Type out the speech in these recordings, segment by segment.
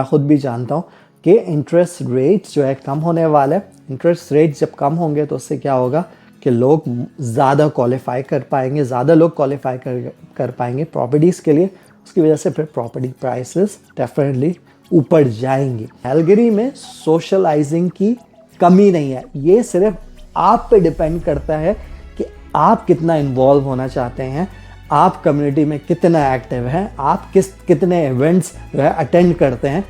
मैं खुद भी जानता हूँ कि इंटरेस्ट रेट्स जो है कम होने वाला है। इंटरेस्ट रेट्स जब कम होंगे तो उससे क्या होगा कि लोग ज़्यादा क्वालिफाई कर पाएंगे, ज़्यादा लोग क्वालिफाई कर पाएंगे प्रॉपर्टीज़ के लिए। उसकी वजह से फिर प्रॉपर्टी प्राइसेस डेफिनेटली ऊपर जाएंगी। कैलगरी में सोशलाइजिंग की कमी नहीं है, ये सिर्फ आप पे डिपेंड करता है कि आप कितना इन्वॉल्व होना चाहते हैं, आप कम्युनिटी में कितना एक्टिव हैं, आप कितने इवेंट्स जो है अटेंड करते हैं।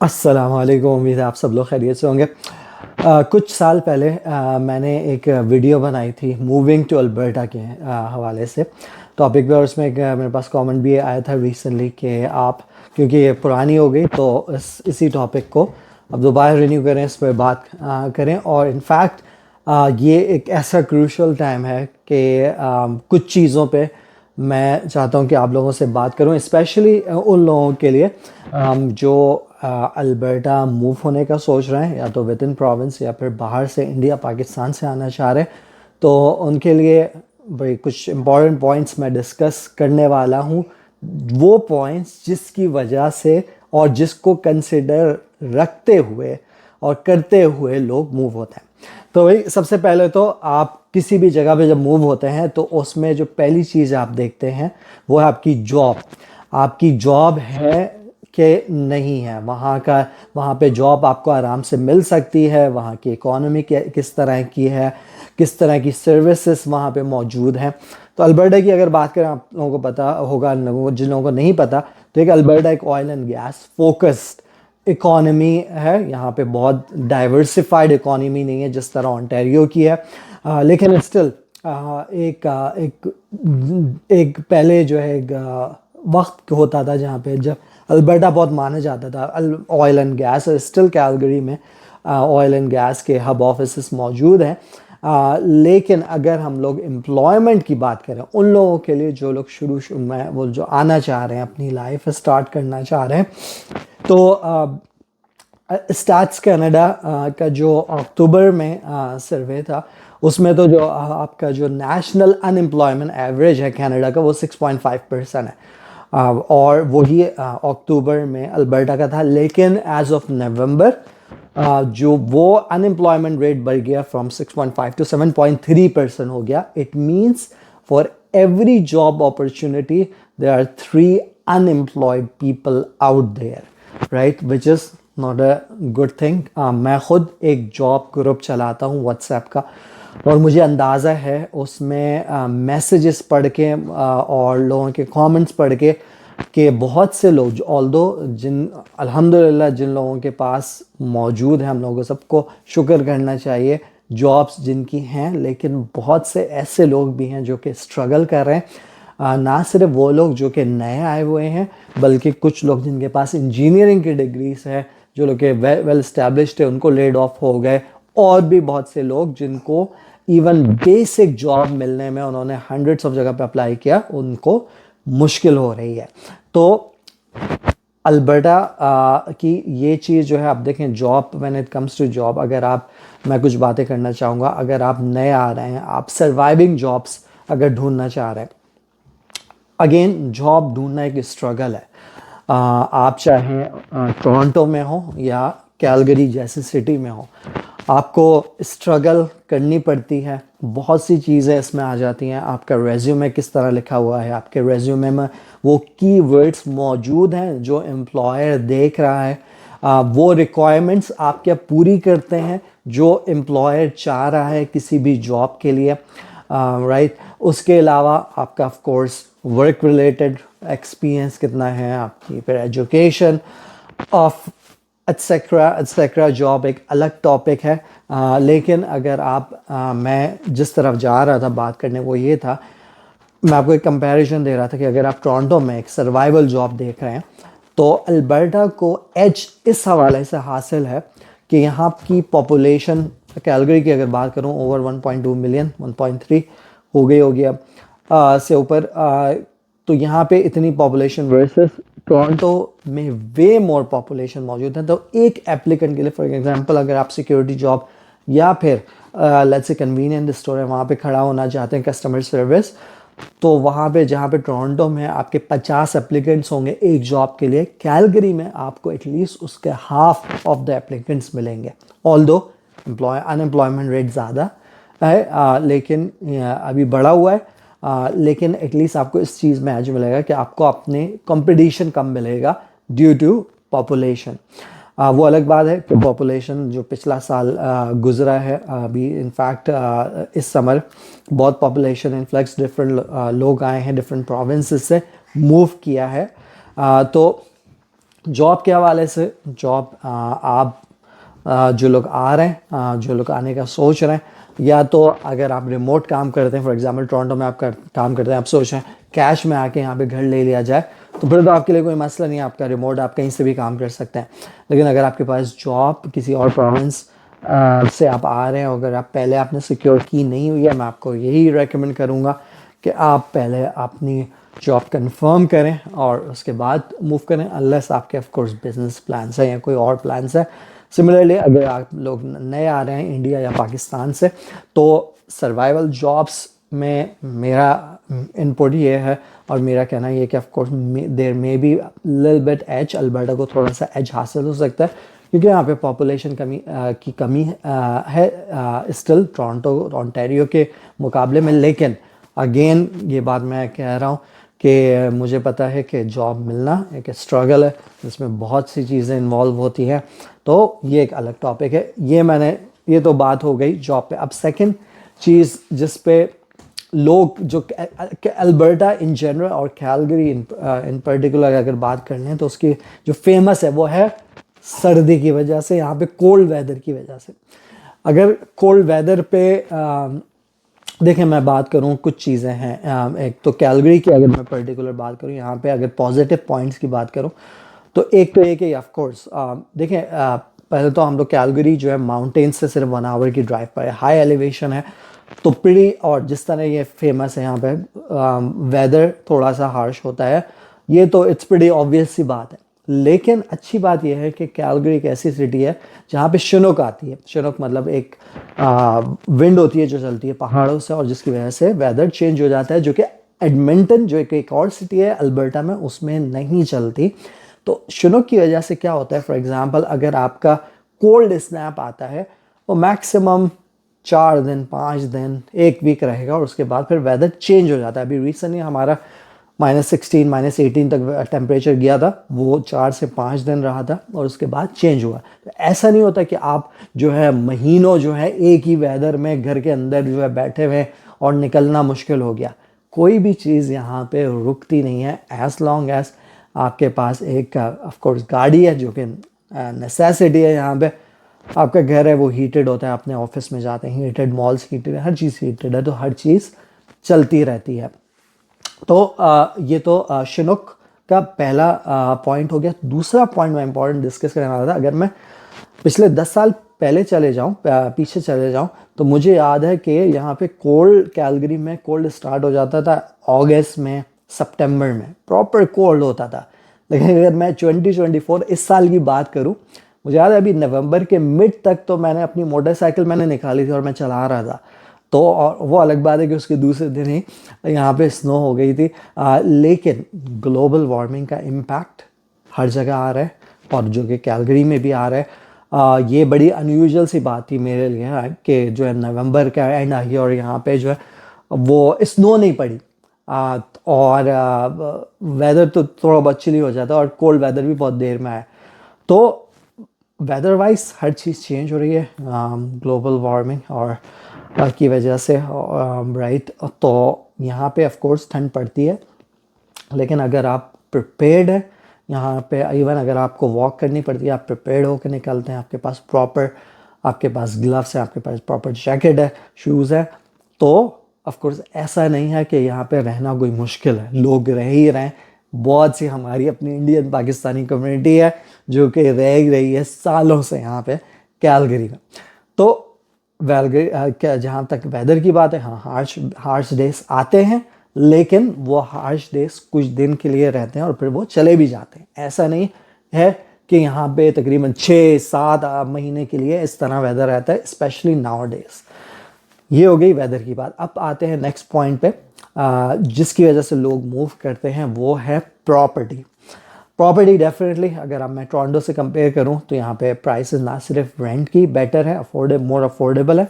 अस्सलाम वालेकुम, उम्मीद है आप सब लोग खैरियत से होंगे। कुछ साल पहले मैंने एक वीडियो बनाई थी मूविंग टू अल्बर्टा के हवाले से टॉपिक पे, और उसमें एक मेरे पास कमेंट भी आया था रिसेंटली कि आप, क्योंकि ये पुरानी हो गई तो इसी टॉपिक को अब दोबारा रिन्यू करें, इस पर बात करें। और इनफैक्ट ये एक ऐसा क्रूशल टाइम है कि कुछ चीज़ों पे मैं चाहता हूँ कि आप लोगों से बात करूँ, स्पेशली उन लोगों के लिए जो अल्बर्टा मूव होने का सोच रहे हैं, या तो विद इन प्रोविंस या फिर बाहर से इंडिया पाकिस्तान से आना चाह रहे हैं। तो उनके लिए भाई कुछ इम्पॉर्टेंट पॉइंट्स मैं डिस्कस करने वाला हूँ, वो पॉइंट्स जिसकी वजह से और जिसको कंसिडर रखते हुए और करते हुए लोग मूव होते हैं। तो भाई सबसे पहले तो आप किसी भी जगह पे जब मूव होते हैं तो उसमें जो पहली चीज़ आप देखते हैं वो है आपकी जॉब। आपकी जॉब है कि नहीं है, वहाँ पे जॉब आपको आराम से मिल सकती है, वहाँ की इकोनॉमी किस तरह की है, किस तरह की सर्विसेज वहाँ पे मौजूद हैं। तो अल्बर्टा की अगर बात करें, आप लोगों को पता होगा, जिन लोगों को नहीं पता, तो एक अल्बर्टा एक oil and gas focused economy है। यहाँ पे बहुत डाइवर्सिफाइड इकोनॉमी नहीं है जिस तरह ओंटारियो की है, लेकिन स्टिल एक पहले जो है एक वक्त होता था जहाँ पे जब अल्बर्टा बहुत माना जाता था oil and gas. Still Calgary में ऑयल एंड गैस के हब ऑफिस मौजूद हैं। लेकिन अगर हम लोग एम्प्लॉयमेंट की बात करें, उन लोगों के लिए जो लोग शुरू में वो जो आना चाह रहे हैं, अपनी लाइफ स्टार्ट करना चाह रहे हैं, तो स्टैट्स कनाडा का जो अक्टूबर में सर्वे था, उसमें तो जो आपका जो नेशनल अनएम्प्लॉयमेंट एवरेज है कनाडा का वो 6.5% है, और वही अक्टूबर में अल्बर्टा का था। लेकिन एज ऑफ नवंबर जो वो अनएम्प्लॉयमेंट रेट बढ़ गया फ्रॉम 6.5 टू 7.3% हो गया। It means for every job opportunity there are 3 unemployed people out there, right, which is not a good thing. मैं खुद एक जॉब ग्रुप चलाता हूँ व्हाट्सएप का, और मुझे अंदाज़ा है उसमें मैसेजेस पढ़ के और लोगों के कमेंट्स पढ़ के कि बहुत से लोग, ऑल्दो अल्हम्दुलिल्लाह जिन लोगों के पास मौजूद है, हम लोगों को सबको शुक्र करना चाहिए जॉब्स जिनकी हैं, लेकिन बहुत से ऐसे लोग भी हैं जो कि स्ट्रगल कर रहे हैं। ना सिर्फ वो लोग जो कि नए आए हुए हैं, बल्कि कुछ लोग जिनके पास इंजीनियरिंग की डिग्रीज है, जो लोग वेल एस्टेब्लिश्ड है, उनको लेड ऑफ हो गए। और भी बहुत से लोग जिनको इवन बेसिक जॉब मिलने में, उन्होंने हंड्रेड्स ऑफ जगह पे अप्लाई किया, उनको मुश्किल हो रही है। तो अल्बर्टा की ये चीज़ जो है, आप देखें job, when it comes to job, मैं कुछ बातें करना चाहूँगा। अगर आप नए आ रहे हैं, आप सर्वाइविंग जॉब्स अगर ढूंढना चाह रहे हैं, अगेन जॉब ढूंढना एक स्ट्रगल है। आप चाहें टोरंटो में हो या कैलगरी जैसी सिटी में हो, आपको स्ट्रगल करनी पड़ती है। बहुत सी चीज़ें इसमें आ जाती हैं। आपका रेज्यूमे किस तरह लिखा हुआ है, आपके रेज्यूमे में वो कीवर्ड्स मौजूद हैं जो एम्प्लॉयर देख रहा है, वो रिक्वायरमेंट्स आप क्या पूरी करते हैं जो एम्प्लॉयर चाह रहा है किसी भी जॉब के लिए, राइट। उसके अलावा आपका of course work related experience कितना है, आपकी फिर एजुकेशन ऑफ एट्सेट्रा। जॉब एक अलग टॉपिक है। लेकिन अगर मैं जिस तरफ जा रहा था बात करने, वो ये था, मैं आपको एक कंपैरिजन दे रहा था कि अगर आप टोरंटो में एक सर्वाइवल जॉब देख रहे हैं, तो अल्बर्टा को एज इस हवाले से हासिल है कि यहाँ की पॉपुलेशन, कैलगरी की अगर बात करूँ, ओवर 1.2 मिलियन, 1.3 हो गई होगी अब से ऊपर। तो यहाँ पे इतनी पॉपुलेशन वर्सेस टोरंटो में वे मोर पॉपुलेशन मौजूद है। तो एक एप्लीकेंट के लिए, फॉर एग्जांपल, अगर आप सिक्योरिटी जॉब या फिर लेट्स से कन्वीनियंस स्टोर है, वहाँ पे खड़ा होना चाहते हैं, कस्टमर सर्विस, तो वहाँ पे जहाँ पे टोरंटो में आपके 50 एप्लीकेंट्स होंगे एक जॉब के लिए, कैलगरी में आपको एटलीस्ट उसके हाफ ऑफ द एप्लीकेंट्स मिलेंगे। ऑल्दो अनएम्प्लॉयमेंट रेट ज़्यादा है, लेकिन अभी बढ़ा हुआ है, लेकिन एटलीस्ट आपको इस चीज़ में एज मिलेगा कि आपको अपने कंपटीशन कम मिलेगा ड्यू टू पॉपुलेशन। वो अलग बात है कि पॉपुलेशन जो पिछला साल गुजरा है, अभी इनफैक्ट इस समर बहुत पॉपुलेशन इन्फ्लक्स, डिफरेंट लोग आए हैं डिफरेंट प्रोविंसेस से मूव किया है। तो जॉब के हवाले से जॉब आप जो लोग आ रहे हैं, जो लोग आने का सोच रहे हैं, या तो अगर आप रिमोट काम करते हैं, फॉर एग्जांपल टोरंटो में आप काम करते हैं, आप सोच रहे हैं कैश में आके यहाँ पे घर ले लिया जाए, तो फिर तो आपके लिए कोई मसला नहीं है, आपका रिमोट आप कहीं से भी काम कर सकते हैं। लेकिन अगर आपके पास जॉब किसी और प्रोविंस से आप आ रहे हैं, अगर आप पहले आपने सिक्योर की नहीं हुई है, मैं आपको यही रेकमेंड करूँगा कि आप पहले अपनी जॉब कंफर्म करें और उसके बाद मूव करें, अनलेस आपके ऑफ कोर्स बिजनेस प्लान्स हैं या कोई और प्लान्स है। सिमिलरली अगर आप लोग नए आ रहे हैं इंडिया या पाकिस्तान से, तो सर्वाइवल जॉब्स में मेरा इनपुट ये है और मेरा कहना ये कि of course there may be little bit edge, Alberta को थोड़ा सा एज हासिल हो सकता है क्योंकि यहाँ पे पॉपुलेशन की कमी है स्टिल टोरंटो ओंटारियो के मुकाबले में। लेकिन अगेन ये बात मैं कह रहा हूँ कि मुझे पता है कि जॉब मिलना एक स्ट्रगल है, जिसमें बहुत सी चीज़ें इन्वॉल्व होती हैं, तो ये एक अलग टॉपिक है। ये तो बात हो गई जॉब पे। अब सेकंड चीज़ जिस पे लोग जो अल्बर्टा इन जनरल और कैलगरी इन पर्टिकुलर अगर बात कर लें तो उसकी जो फेमस है वो है सर्दी की वजह से, यहाँ पे कोल्ड वेदर की वजह से। अगर कोल्ड वेदर पे देखें मैं बात करूँ, कुछ चीज़ें हैं। एक तो कैलगरी की अगर मैं पर्टिकुलर बात करूँ, यहाँ पे अगर पॉजिटिव पॉइंट्स की बात करूँ तो एक तो ये कि ऑफ कोर्स देखें, पहले तो हम लोग कैलगरी जो है माउंटेन से सिर्फ 1 आवर की ड्राइव पर है, हाई एलिवेशन है, तो प्रीटी, और जिस तरह ये फेमस है यहाँ पे वेदर थोड़ा सा हार्श होता है, ये तो इट्स प्रीटी ऑब्वियस सी बात है। लेकिन अच्छी बात यह है कि कैलगरी एक ऐसी सिटी है जहाँ पे शिनुक आती है। शिनुक मतलब एक विंड होती है जो चलती है पहाड़ों से और जिसकी वजह से वेदर चेंज हो जाता है, जो कि एडमिंटन जो एक और सिटी है अल्बर्टा में उसमें नहीं चलती। तो शिनुक की वजह से क्या होता है, फॉर एग्जांपल अगर आपका कोल्ड स्नैप आता है वो मैक्सिमम 4 दिन 5 दिन 1 वीक रहेगा और उसके बाद फिर वेदर चेंज हो जाता है। अभी रिसेंटली हमारा -16 -18 तक टेम्परेचर गया था, वो 4 से 5 दिन रहा था और उसके बाद चेंज हुआ। तो ऐसा नहीं होता कि आप जो है महीनों जो है एक ही वेदर में घर के अंदर जो है बैठे हुए और निकलना मुश्किल हो गया। कोई भी चीज़ यहाँ पे रुकती नहीं है एज लॉन्ग एज आपके पास एक ऑफ कोर्स गाड़ी है, जो कि नेसेसिटी है। यहाँ पे आपका घर है वो हीटेड होता है, अपने ऑफिस में जाते हैं हीटेड, मॉल्स हीटेड है, हर चीज़ हीटेड है, तो हर चीज़ चलती रहती है। तो ये तो शिनुक का पहला पॉइंट हो गया। दूसरा पॉइंट मैं इंपॉर्टेंट डिस्कस करने वाला था, अगर मैं पिछले 10 साल पहले पीछे चले जाऊँ तो मुझे याद है कि यहाँ पे कोल्ड, कैलगरी में कोल्ड स्टार्ट हो जाता था अगस्त में, सितंबर में प्रॉपर कोल्ड होता था। लेकिन अगर मैं 2024 इस साल की बात करूँ, मुझे याद है अभी नवंबर के मिड तक तो मैंने अपनी मोटरसाइकिल निकाली थी और मैं चला रहा था, तो और वो अलग बात है कि उसके दूसरे दिन ही यहाँ पे स्नो हो गई थी। लेकिन ग्लोबल वार्मिंग का इम्पैक्ट हर जगह आ रहा है और जो कि कैलगरी में भी आ रहा है। ये बड़ी अनयूजुअल सी बात थी मेरे लिए कि जो है नवंबर का एंड आ गया और यहाँ पे जो है वो स्नो नहीं पड़ी, और वेदर तो थोड़ा बहुत चिली हो जाता है और कोल्ड वेदर भी बहुत देर में आया। तो वेदर वाइज हर चीज़ चेंज हो रही है ग्लोबल वार्मिंग और की वजह से, राइट। तो यहाँ पे ऑफ कोर्स ठंड पड़ती है, लेकिन अगर आप प्रिपेयर्ड है यहाँ पे, इवन अगर आपको वॉक करनी पड़ती है आप प्रिपेयर्ड होकर निकलते हैं, आपके पास ग्लव्स हैं, आपके पास प्रॉपर जैकेट है, शूज़ है, तो ऑफ कोर्स ऐसा नहीं है कि यहाँ पे रहना कोई मुश्किल है, लोग रह ही रहे हैं। बहुत सी हमारी अपनी इंडियन पाकिस्तानी कम्युनिटी है जो कि रह रही है सालों से यहाँ पे कैलगरी में। तो क्या जहाँ तक वेदर की बात है, हाँ हार्श डेज आते हैं, लेकिन वो हार्श डेज कुछ दिन के लिए रहते हैं और फिर वो चले भी जाते हैं। ऐसा नहीं है कि यहाँ पे तकरीबन 6-7 महीने के लिए इस तरह वेदर रहता है, स्पेशली नाउ डेज। ये हो गई वेदर की बात। अब आते हैं नेक्स्ट पॉइंट पे। जिसकी वजह से लोग मूव करते हैं वो है प्रॉपर्टी। प्रॉपर्टी डेफिनेटली अगर अब मैं टोरंटो से कंपेयर करूं तो यहाँ पे प्राइसेस ना सिर्फ रेंट की बेटर है, मोर अफोर्डेबल है,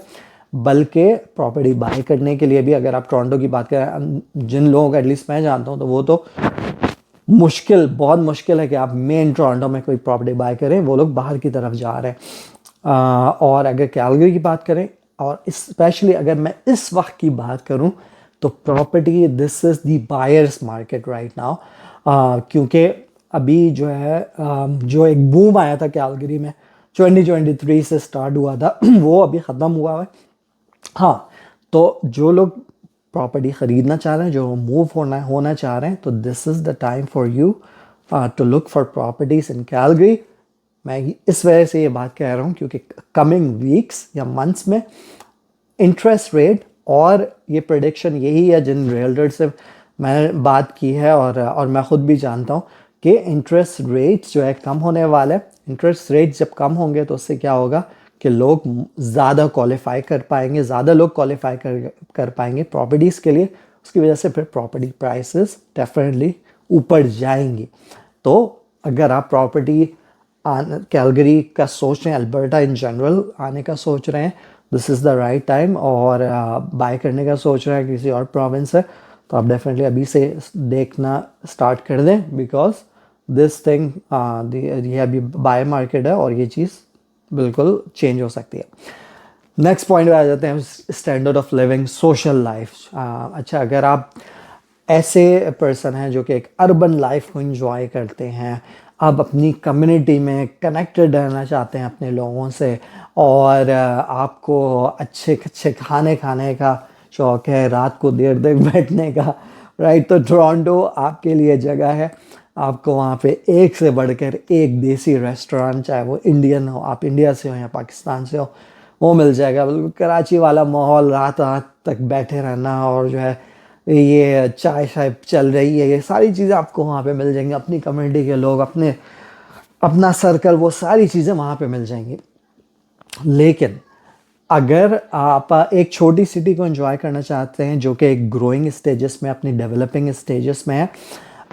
बल्कि प्रॉपर्टी बाय करने के लिए भी अगर आप टोरंटो की बात करें, जिन लोगों का एटलीस्ट मैं जानता हूँ तो वो तो बहुत मुश्किल है कि आप मेन टोरंटो में कोई प्रॉपर्टी बाय करें, वो लोग बाहर की तरफ जा रहे हैं। और अगर कैलगरी की बात करें और स्पेशली अगर मैं इस वक्त की बात करूं तो property this is the buyers market right now, क्योंकि अभी जो है जो एक बूम आया था कैलगरी में 2023 से स्टार्ट हुआ था वो अभी ख़त्म हुआ है। हाँ, तो जो लोग प्रॉपर्टी ख़रीदना चाह रहे हैं, जो मूव होना चाह रहे हैं, तो this is the time for you to look for properties in Calgary. मैं इस वजह से ये बात कह रहा हूँ क्योंकि कमिंग वीक्स या मंथ्स में इंटरेस्ट रेट, और ये प्रेडिक्शन यही है जिन रियल्टर से मैं बात की है और मैं ख़ुद भी जानता हूँ कि इंटरेस्ट रेट्स जो है कम होने वाला है। इंटरेस्ट रेट्स जब कम होंगे तो उससे क्या होगा कि लोग ज़्यादा क्वालिफाई कर पाएंगे, ज़्यादा लोग क्वालिफाई कर पाएंगे प्रॉपर्टीज़ के लिए। उसकी वजह से फिर प्रॉपर्टी प्राइसेस डेफिनेटली ऊपर जाएंगी। तो अगर आप प्रॉपर्टी कैलगरी का सोच रहे हैं, अल्बर्टा इन जनरल आने का सोच रहे हैं, this is the right time, और बाय करने का सोच रहे हैं किसी और प्रोविंस से, तो आप डेफिनेटली अभी से देखना स्टार्ट कर दें, बिकॉज दिस थिंग ये अभी बाय मार्केट है और ये चीज़ बिल्कुल चेंज हो सकती है। नेक्स्ट पॉइंट पे आ जाते हैं, standard of living, social life. अच्छा, अगर आप ऐसे पर्सन हैं जो कि एक अर्बन लाइफ को एंजॉय करते हैं, आप अपनी कम्युनिटी में कनेक्टेड रहना चाहते हैं अपने लोगों से, और आपको अच्छे अच्छे खाने खाने का शौक़ है, रात को देर तक बैठने का, राइट, तो टोरंटो आपके लिए जगह है। आपको वहाँ पे एक से बढ़कर एक देसी रेस्टोरेंट, चाहे वो इंडियन हो, आप इंडिया से हो या पाकिस्तान से हो, वो मिल जाएगा। बिल्कुल कराची वाला माहौल, रात रात तक बैठे रहना, और जो है ये चाय शाय चल रही है, ये सारी चीज़ें आपको वहाँ पे मिल जाएंगी। अपनी कम्युनिटी के लोग, अपना सर्कल, वो सारी चीज़ें वहाँ पे मिल जाएंगी। लेकिन अगर आप एक छोटी सिटी को एंजॉय करना चाहते हैं जो कि एक ग्रोइंग स्टेजेस में, अपनी डेवलपिंग स्टेजेस में है,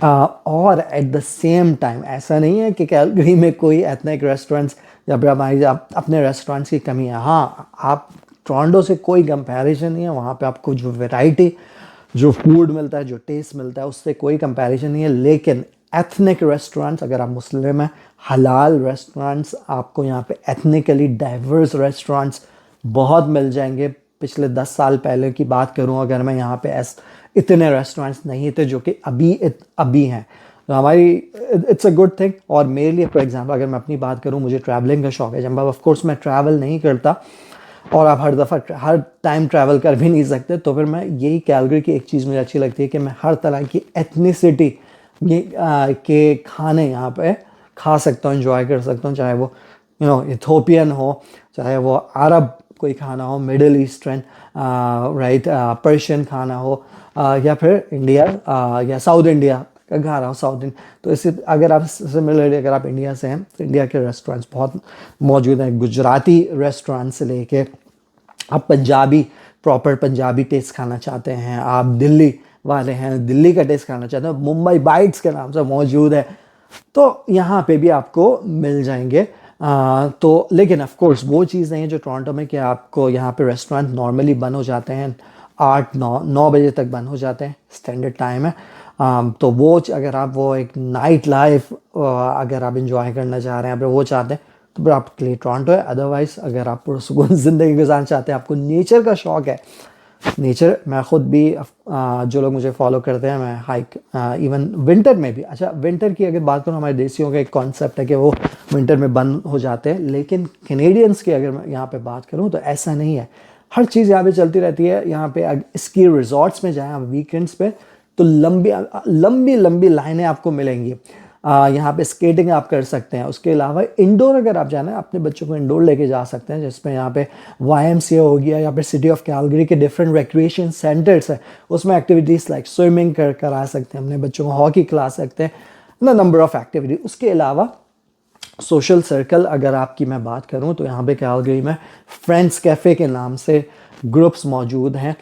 और एट द सेम टाइम ऐसा नहीं है कि कैलगरी में कोई एथनिक रेस्टोरेंट्स या फिर हमारी अपने रेस्टोरेंट्स की कमी है। हाँ, आप टोरंटो से कोई कंपैरिजन नहीं है, वहाँ पे आपको जो वैरायटी, जो फूड मिलता है, जो टेस्ट मिलता है, उससे कोई कंपैरिजन नहीं है। लेकिन एथनिक रेस्टोरेंट्स, अगर आप मुस्लिम हैं, हलाल रेस्टोरेंट्स, आपको यहाँ पे एथनिकली डाइवर्स रेस्टोरेंट्स बहुत मिल जाएंगे। पिछले 10 साल पहले की बात करूँ अगर मैं, यहाँ पे इतने रेस्टोरेंट्स नहीं थे जो कि अभी हैं। तो हमारी इट्स अ गुड थिंग। और मेरे लिए फॉर एग्जांपल अगर मैं अपनी बात करूँ, मुझे ट्रैवलिंग का शौक है। जब ऑफ कोर्स मैं ट्रैवल नहीं करता, और आप हर टाइम ट्रैवल कर भी नहीं सकते, तो फिर मैं यही कैलगरी की एक चीज़ मुझे अच्छी लगती है कि मैं हर तरह की एथनिसिटी के खाने यहाँ पे खा सकता हूँ, एंजॉय कर सकता हूँ। चाहे वो इथोपियन हो, चाहे वो अरब कोई खाना हो, मिडिल ईस्टर्न, राइट, पर्शियन खाना हो, या फिर इंडिया या साउथ इंडिया का खाना हो, साउथ इंडिया। तो इसी अगर आप सिमिलरली अगर आप इंडिया से हैं तो इंडिया के रेस्टोरेंट्स बहुत मौजूद हैं। गुजराती रेस्टोरेंट से लेके आप पंजाबी, प्रॉपर पंजाबी टेस्ट खाना चाहते हैं, आप दिल्ली वाले हैं, दिल्ली का टेस्ट खाना चाहते हैं, मुंबई बाइट्स के नाम से मौजूद है, तो यहाँ पे भी आपको मिल जाएंगे। तो लेकिन ऑफ कोर्स वो चीज़ नहीं है जो टोरंटो में कि आपको यहाँ पे रेस्टोरेंट नॉर्मली बंद हो जाते हैं 8-9 बजे तक बंद हो जाते हैं, स्टैंडर्ड टाइम है। तो वो अगर आप वो एक नाइट लाइफ अगर आप इंजॉय करना चाह रहे हैं, फिर वो चाहते हैं, तो फिर आपके लिए टोरंटो है। अदरवाइज़ अगर आप सुकून ज़िंदगी गुजारना चाहते हैं, आपको नेचर का शौक़ है, नेचर, मैं ख़ुद भी जो लोग मुझे फॉलो करते हैं, मैं हाइक इवन विंटर में भी, अच्छा विंटर की अगर बात करूँ, हमारे देसियों का एक कॉन्सेप्ट है कि वो विंटर में बंद हो जाते हैं, लेकिन कैनेडियंस की अगर मैं यहाँ पे बात करूँ तो ऐसा नहीं है। हर चीज़ यहाँ पे चलती रहती है। यहाँ पे स्की रिजॉर्ट्स में जाएँ आप वीकेंड्स पे, तो लंबी लंबी लाइनें आपको मिलेंगी। यहाँ पे स्केटिंग आप कर सकते हैं। उसके अलावा इंडोर अगर आप जाना है, अपने बच्चों को इंडोर लेके जा सकते हैं, जिसमें यहाँ पे YMCA हो गया, या फिर सिटी ऑफ कैलगरी के डिफरेंट रिक्रिएशन सेंटर्स है, उसमें एक्टिविटीज़ लाइक स्विमिंग करा सकते हैं, अपने बच्चों को हॉकी खिला सकते हैं, नंबर ऑफ एक्टिविटी। उसके अलावा सोशल सर्कल अगर आपकी मैं बात करूं तो यहाँ पे कैलगरी में फ्रेंड्स कैफ़े के नाम से ग्रुप्स मौजूद हैं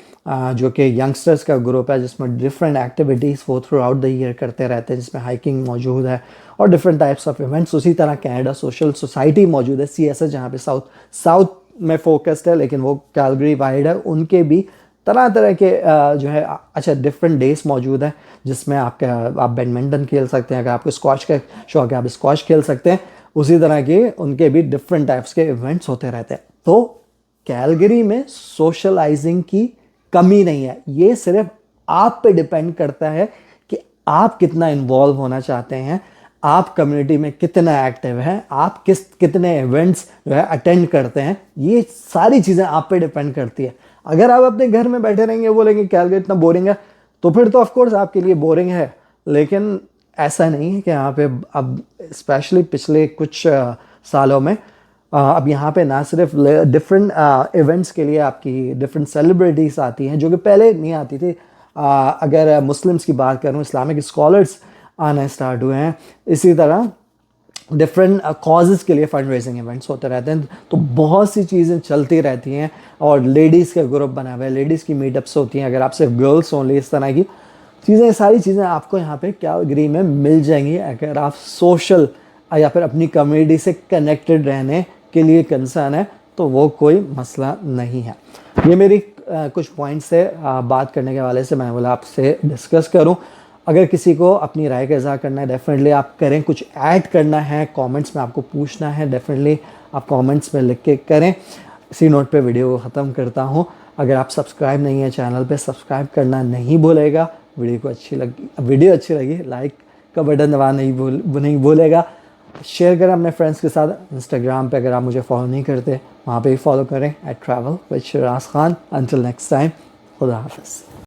जो कि यंगस्टर्स का ग्रुप है, जिसमें डिफरेंट एक्टिविटीज़ वो थ्रू आउट द ईयर करते रहते हैं, जिसमें हाइकिंग मौजूद है और डिफरेंट टाइप्स ऑफ इवेंट्स। उसी तरह कनाडा सोशल सोसाइटी मौजूद है, CSS, जहाँ पे साउथ में फोकस्ड है, लेकिन वो कैलगरी वाइड है। उनके भी तरह तरह के जो है अच्छा डिफरेंट डेज मौजूद है, जिसमें आप बैडमिंटन खेल सकते हैं, अगर आपको स्क्वॉश का शौक है आप स्क्वॉश खेल सकते हैं। उसी तरह के उनके भी डिफरेंट टाइप्स के इवेंट्स होते रहते हैं। तो कैलगरी में सोशलाइजिंग की कमी नहीं है, ये सिर्फ आप पे डिपेंड करता है कि आप कितना इन्वॉल्व होना चाहते हैं, आप कम्युनिटी में कितना एक्टिव हैं, आप कितने इवेंट्स जो है अटेंड करते हैं। ये सारी चीज़ें आप पे डिपेंड करती है। अगर आप अपने घर में बैठे रहेंगे बोलेंगे कैलगरी इतना बोरिंग है, तो फिर तो ऑफकोर्स आपके लिए बोरिंग है। लेकिन ऐसा नहीं है कि यहाँ पे अब स्पेशली पिछले कुछ सालों में अब यहाँ पे ना सिर्फ डिफरेंट इवेंट्स के लिए आपकी डिफरेंट सेलिब्रिटीज़ आती हैं, जो कि पहले नहीं आती थी। अगर मुस्लिम्स की बात करूँ, इस्लामिक स्कॉलर्स आना स्टार्ट हुए हैं। इसी तरह डिफरेंट कॉजेज़ के लिए फंड रेजिंग इवेंट्स होते रहते हैं। तो बहुत सी चीज़ें चलती रहती हैं और लेडीज़ के ग्रुप बना हुए हैं, लेडीज़ की मीटअप्स होती हैं। अगर आप सिर्फ गर्ल्स ओनली, इस तरह की चीज़ें, सारी चीज़ें आपको यहाँ पे कैलगरी में मिल जाएंगी। अगर आप सोशल या फिर अपनी कम्युनिटी से कनेक्टेड रहने के लिए कंसर्न है तो वो कोई मसला नहीं है। ये मेरी कुछ पॉइंट्स से बात करने के हवाले से मैंने बोला आपसे डिस्कस करूं। अगर किसी को अपनी राय का इज़हार करना है डेफिनेटली आप करें, कुछ ऐड करना है कमेंट्स में आपको पूछना है डेफिनेटली आप कमेंट्स में लिख के करें। इसी नोट पे वीडियो को ख़त्म करता हूँ। अगर आप सब्सक्राइब नहीं है चैनल पे, सब्सक्राइब करना नहीं भूलेगा। वीडियो अच्छी लगी लाइक का बटन दबाना नहीं भूलेगा। शेयर करें अपने फ्रेंड्स के साथ। इंस्टाग्राम पे अगर आप मुझे फॉलो नहीं करते, वहाँ पे भी फॉलो करें @travel with Shiraz Khan। Until next time, खुदा हाफ़िज़।